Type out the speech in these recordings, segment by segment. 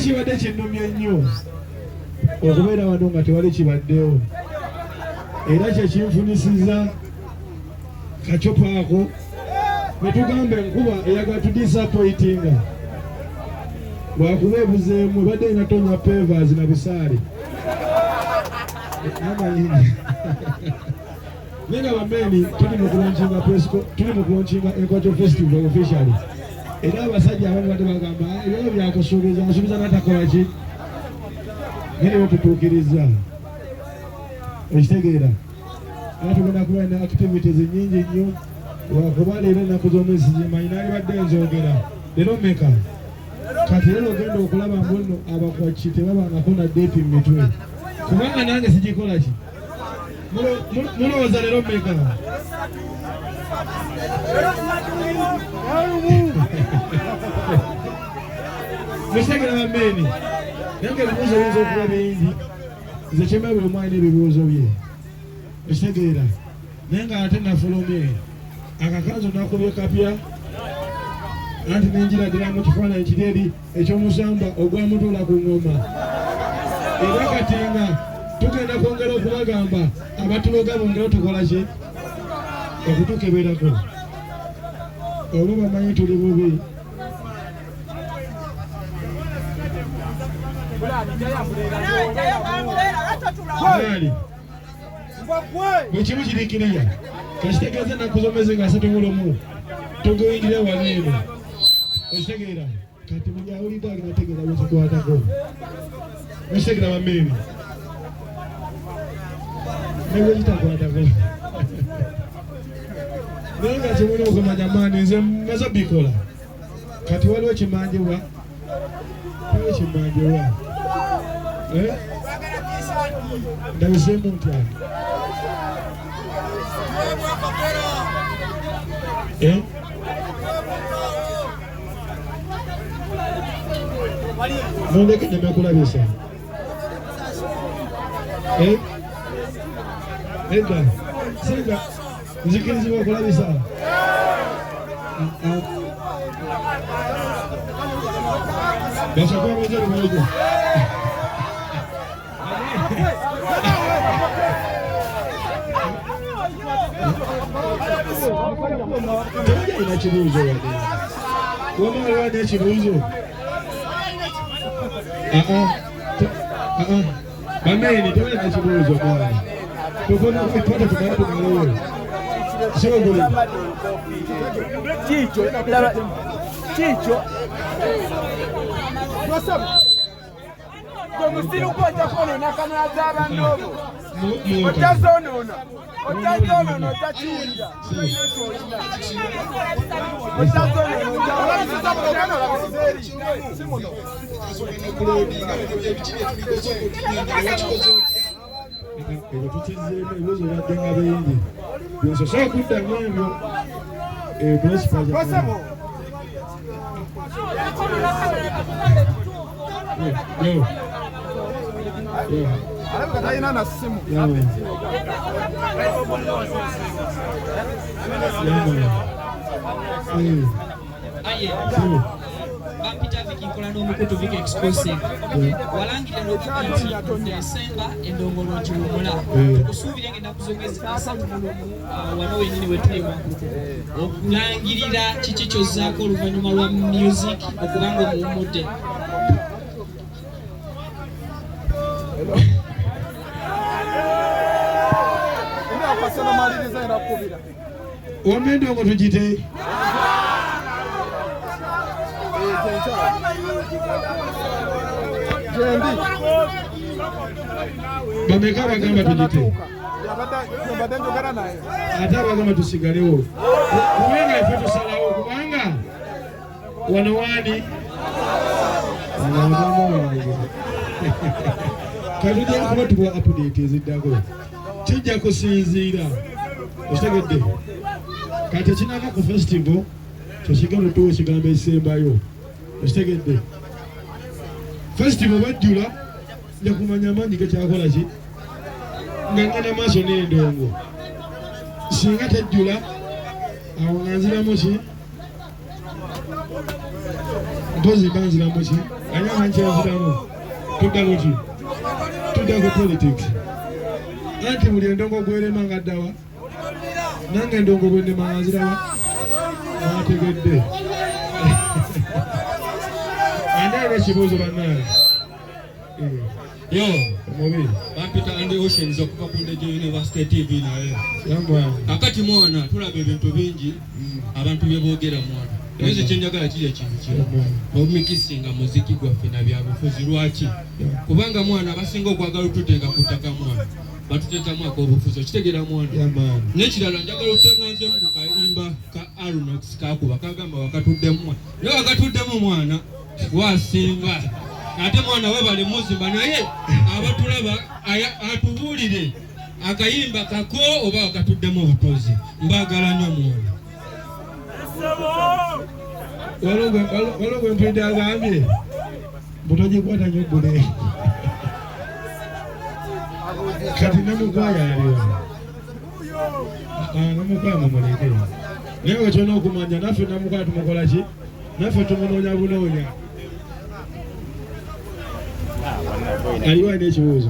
kibadde kinnumya nnyo okubeera wano nga tewali kibaddewo, era kyekinfunisizza kacopo ako ne tugamba enkuba eyagala tudisappointinga lwakuba ebuzeemu ebadde inatonya pavers na busaale amayini naye nga bameni tuli mu kulonkinga Enkwacho Festival officially, era abasajja abamu badde bagamba ebyo byakusuubiza asuubiza natakola ki naye bwe tutuukiriza okitegeera. Era tugenda kuba na activities nnyingi nnyo lwakuba leero ennaku z'omwezi zimanyi naali badde nzogera leero meka kati leero ogenda okulaba mbuno abakwaki tebabangako na deepi mu mitwe kubanga nange sigikola ki mulowooza leero meka mukitegera bammeeni nange ebibuuzo biyinza okuba bingi nze kyemba buli omwali n'ebibuuzo bye okitegeera naye nga ate nafulumye akakanzo nakubye kapya anti nenjiragira mu kifaananyi kiri eri ekyomusamba ogwamutuula ku ngoma, era kati nga tugenda kwongera okubagamba abatuloga bongera tukola ki okutukeberako olwo bamanyi tuli bubi. Bwekimu kirikiriya kakitegeeza ennaku z'omwezi nga 31 tuguyingire wano eno okitegeera kati buli awulidde agenda tegeera bwekikwatako okitegeera bammeebi ne bwekitakwatako naye nga kimuli okumanya maani nze maze bikola kati waliwo kimanjibwa waliwo kimanjibwa ndabiseemu ntya nondeke nyama kulabisa edda singa nzikirizibwa okulabisa basakwabazalumogo ina kibuuzo wadde wamaliwa n'ekibuuzo bameni tewali n'ekibuuzo mwana tufuna ipata tumala tumaleyo soguli kicho Musiri ukoja kono na kamera zaba ndogo. Otazonona otachinja. Kataina na simu. Bapita vikikola n'omukutu vika exclusive. Walangire n'okuti Ensonga endongolo kiwumula. Tukusuubira ng'ennaku z'omwezi 3 wano wenyini we tuli wankulukuku. Okulangirira kiki ky'ozzaako oluvannyuma lwa music okubanga omuwummudde. Omendo ngo tujite bameka bagamba tujite ate bagamba tusigalewo kubanga ife tusalawo kubanga wano wani katujja kuba tuwa update eziddako kijja kusinziira okitegedde kati ekinava ku festival kyekigano tuwa ekigambo ekisembayo okitegedde festival bajjula nja kumanya amaanyi gekyakola ki nga ngenda maaso n'endongo singa tejjula awo nga nziramu ki mpozi mba nziramu ki anyama nkyevulamu tudda luti tudda ku politics anti buli endongo gwerema nga ddawa nange endongo bwennema nga nzirawa nategedde andaala ekibuuzo bannaale yo omubi bampita andi oceans okuva ku Ndejje University TV naye yamba akati mwana tulaba ebintu bingi abantu bye boogera mwana Eze kyenjagala kije kintu kino omumikisinga muziki gwaffe na byabufuzi lwaki kubanga mwana abasinga okwagala otuteeka ku ttaka mwana batuteekamu ak'obufuzi okitegeera mwana n'ekirala njagala otutenganzemu ku kayimba ka Arunox kakuba kagamba wakatuddemu naye wakatuddemu mwana wasinga ate mwana webale muzimba naye abatulaba atubuulire akayimba kako oba wakatuddemu obutozi mbaagala nnyo mwana waliwo mpulidde agambye butogikwata nnyo ggule kati namukwaya aliwa namukwaya mumuleke naye wekyona okumanya naffe namukwaya tumukola ki naffe tumunoonya bunoonya aliwo alina ekibuuzo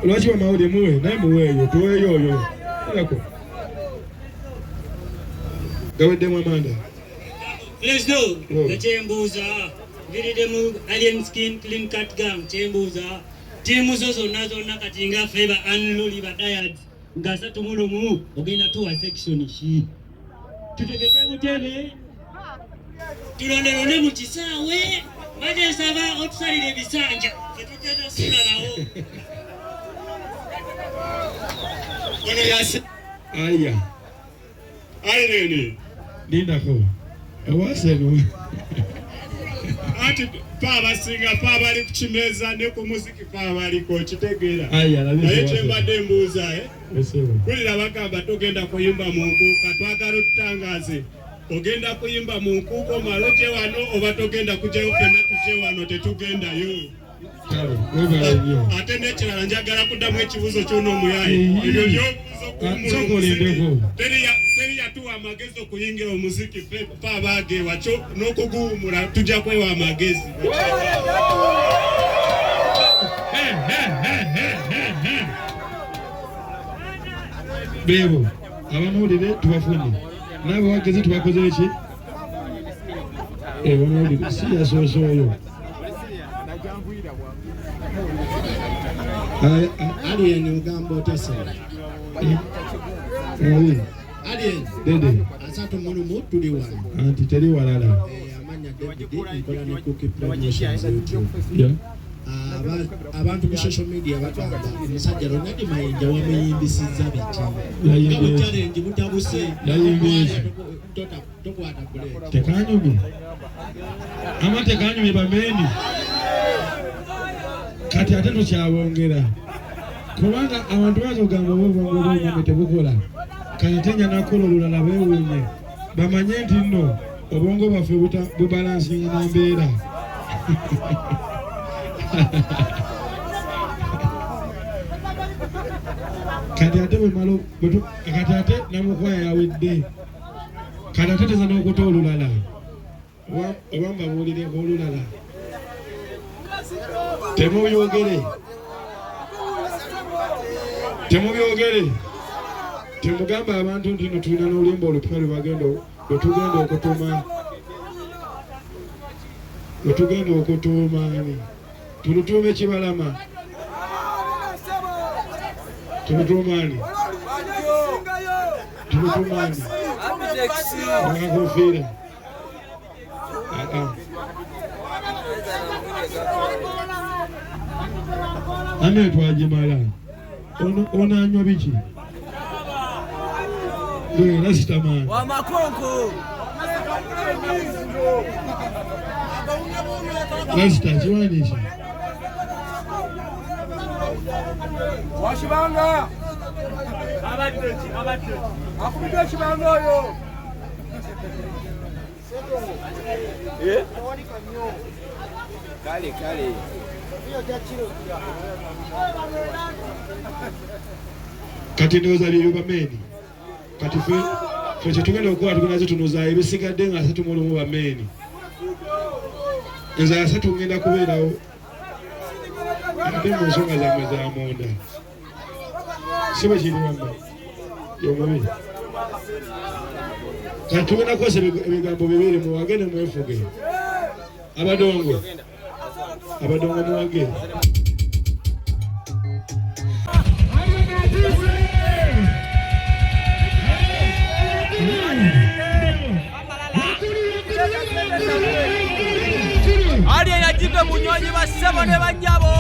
lwaki wamawulire muwe naye muweeyo tuweeyo oyo ako gaweddemu amanda Lesdo kyembuuza viridemu alien skin clean cut gang kyembuuza tiimu zo zonna kati nga feba unluli ba diet nga 3 ogenda tuwa section ki tutegeke butebe tulondelonde mu kisaawe baje saba otusalire ebisanja tetugenda sula nawo aya ayirene lindako ewaseno ati paabasinga paabali ku kimeza ne ku muziki paabaliko kitegeera naye kyembadde mbuuza kulira bagamba togenda kuyimba mu nkuuka twagala otutangaze ogenda kuyimba mu nkuuka omala ogye wano oba togenda kugyayo fenna tugye wano tetugendayo ate n'ekirala njagala kuddamu ekibuuzo ky'onoomuyayi ebyo byobuuzo teri yatuwa amagezi okuyingira omuziki paabageewa kyo n'okuguwumula tujja kwewa amagezi beebo abamawulire tubafunye naabo bagezi tubakoze eki bamawulire si yasoosa oyo Alien ugamba otasa. Alien dede asatu mulumu tuli wano. Anti teri walala. Amanya David nkola ne cookie promotions YouTube. Yeah. Abantu ku social media bagamba musajja Ronald Mayinja wamuyimbisizza biti. Yayimbe challenge butabuse. Yayimbe tokwata kule. Tekanyumye. Ama tekanyumye bameni. Kati ate tukyabongera kubanga abantu bazogamba obwongo tebukola kati nyana nakola olulala beewuunye bamanye nti nno obwongo bwaffe bubalansinga na mbeera kati ate bwemalo kati ate namukwaya yawedde kati ate teza n'okuta olulala oba mbabuulire olulala temubyogere temugamba abantu nti no tulina n'oluyimba olupya lwetugenda okutuuma tulutuume Kibalama tulutuumaani akakofiira ane twagimala ono anywa biki rasitaman rasita kiwandiiki washibanga afudde kibanga oyo kale kati ndowooza bye bameni kati ffe kyetugenda okukola tugenda tunoza ebisigadde nga 3 bameni Eza asatu ngenda kubeerawo ate mu nsonga zammwe za munda si bwe kiri wamma yomubi kati tugenda kukozesa ebigambo bibiri muwage mwefuge abadongo muwage Ali yajipe munyonyi basebo ne banyabo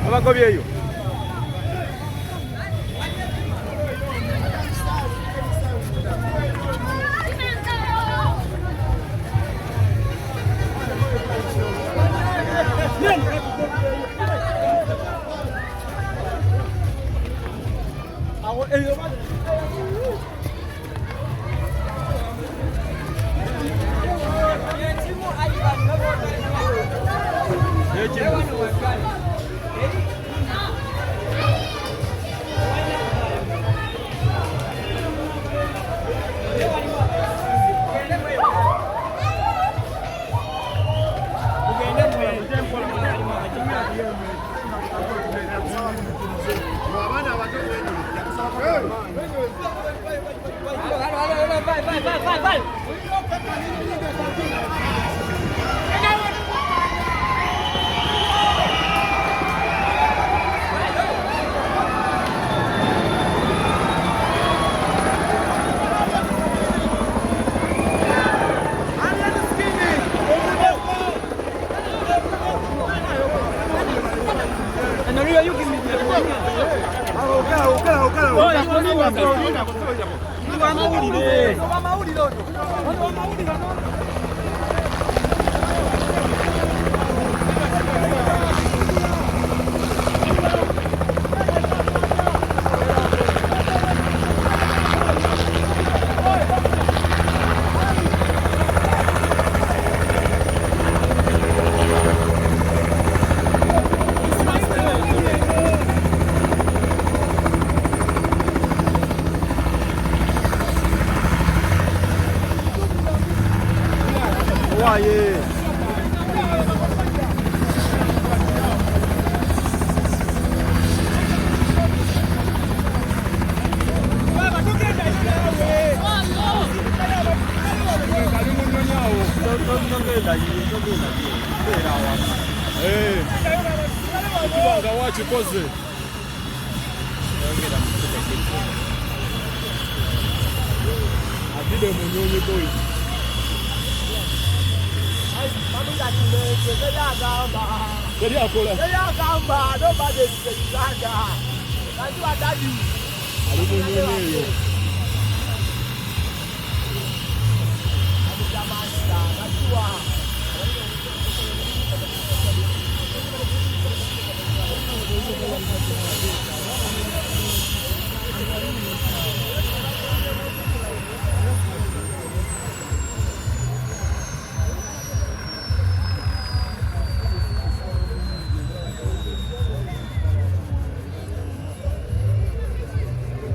Abakobyeyo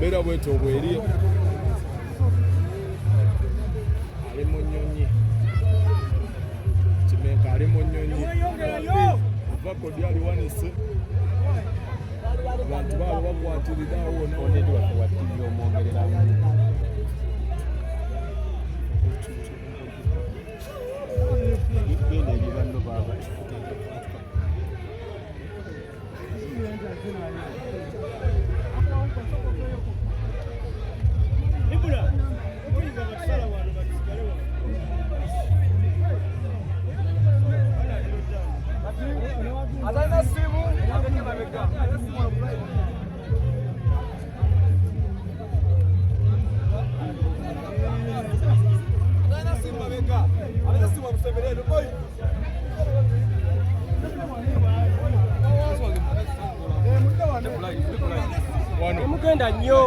Bera bweto bweri ali mu nnyonyi Kimenka ali mu nnyonyi vako lyali wanise abantu baabo bakwatiridawo onedi wakwatiri omwogerera bene ebibando baaba Mugenda nnyo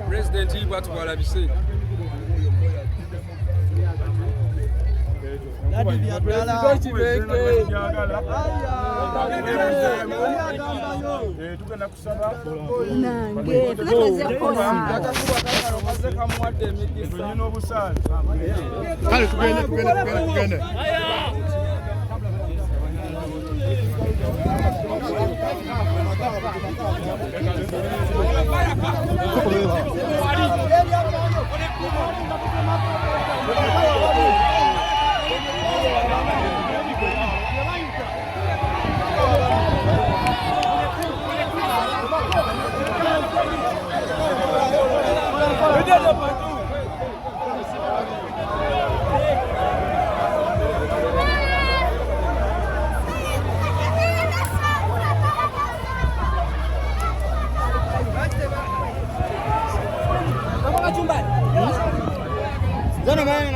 President Obutaagaliza Zana